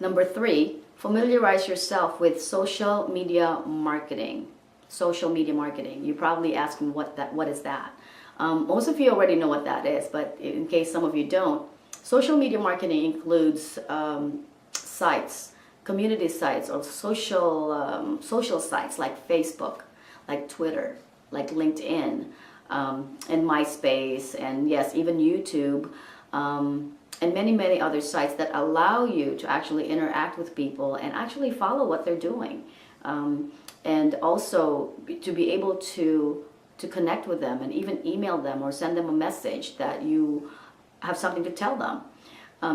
Number 3, familiarize yourself with social media marketing. Social media marketing. You're probably asking what is that? Most of you already know what that is, but in case some of you don't, social media marketing includes sites, community sites, or social sites like Facebook, like Twitter, like LinkedIn, and MySpace, and yes, even YouTube, and many other sites that allow you to actually interact with people and actually follow what they're doing, and also to be able to connect with them and even email them or send them a message that you have something to tell them.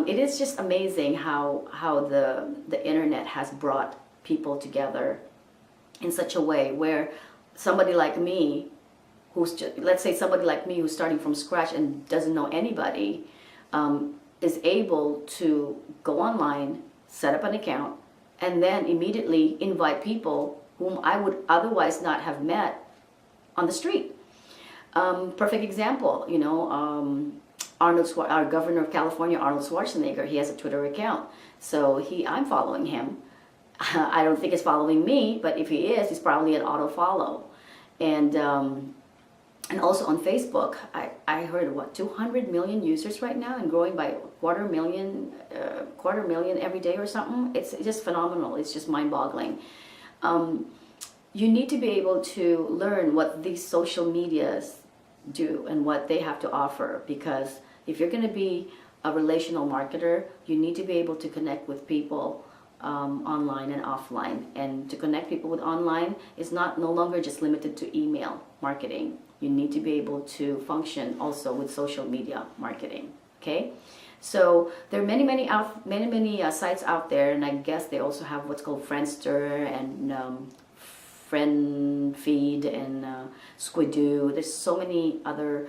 It is just amazing how the internet has brought people together in such a way where somebody like me, let's say somebody like me who's starting from scratch and doesn't know anybody, is able to go online, set up an account, and then immediately invite people whom I would otherwise not have met on the street. Perfect example, our governor of California, Arnold Schwarzenegger, he has a Twitter account. So I'm following him. I don't think he's following me, but if he is, he's probably an auto follow. And also on Facebook, I heard 200 million users right now and growing by quarter million every day or something. It's just phenomenal. It's just mind-boggling. You need to be able to learn what these social medias do and what they have to offer, because if you're going to be a relational marketer, you need to be able to connect with people online and offline. And to connect people with online is no longer just limited to email marketing. You need to be able to function also with social media marketing. Okay, so there are many sites out there, and I guess they also have what's called Friendster and Friend Feed and Squidoo. There's so many other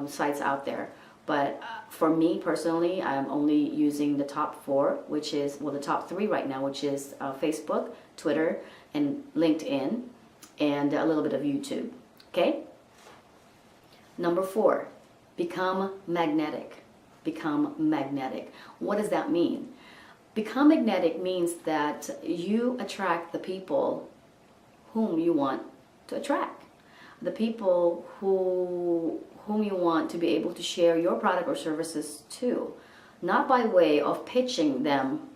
sites out there, but for me personally, I'm only using the top 4, which is, well, the top 3 right now, which is Facebook, Twitter, and LinkedIn, and a little bit of YouTube. Okay? Number 4, become magnetic. Become magnetic. What does that mean? Become magnetic means that you attract the people whom you want to attract. The people whom you want to be able to share your product or services to. Not by way of pitching them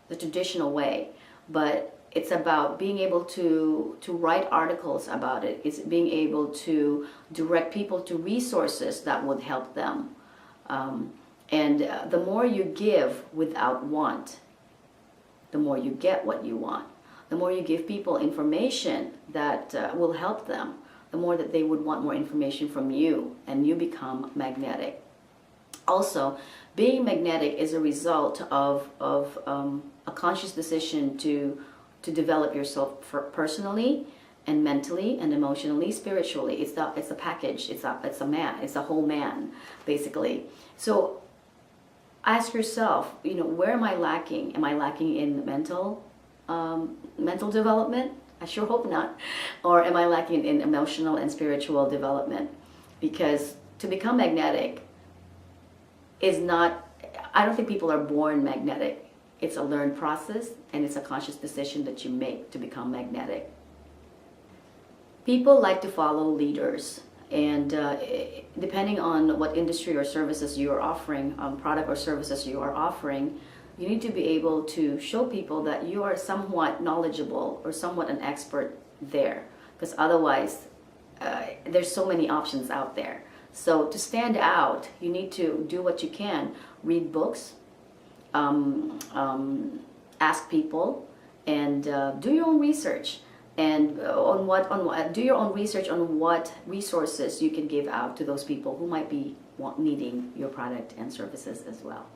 the traditional way, but it's about being able to write articles about it. It's being able to direct people to resources that would help them. And the more you give without want, the more you get what you want. The more you give people information that will help them, the more that they would want more information from you, and you become magnetic. Also, being magnetic is a result of a conscious decision to develop yourself personally and mentally and emotionally, spiritually. It's a package. It's a man. It's a whole man, basically. So ask yourself, where am I lacking? Am I lacking in mental development? I sure hope not. Or am I lacking in emotional and spiritual development? Because to become magnetic is not, I don't think people are born magnetic. It's a learned process, and it's a conscious decision that you make to become magnetic. People like to follow leaders, and depending on what industry or services you are offering, product or services you are offering, you need to be able to show people that you are somewhat knowledgeable or somewhat an expert there, because otherwise there's so many options out there. So to stand out, you need to do what you can. Read books, ask people, and do your own research. And do your own research on what resources you can give out to those people who might be needing your product and services as well.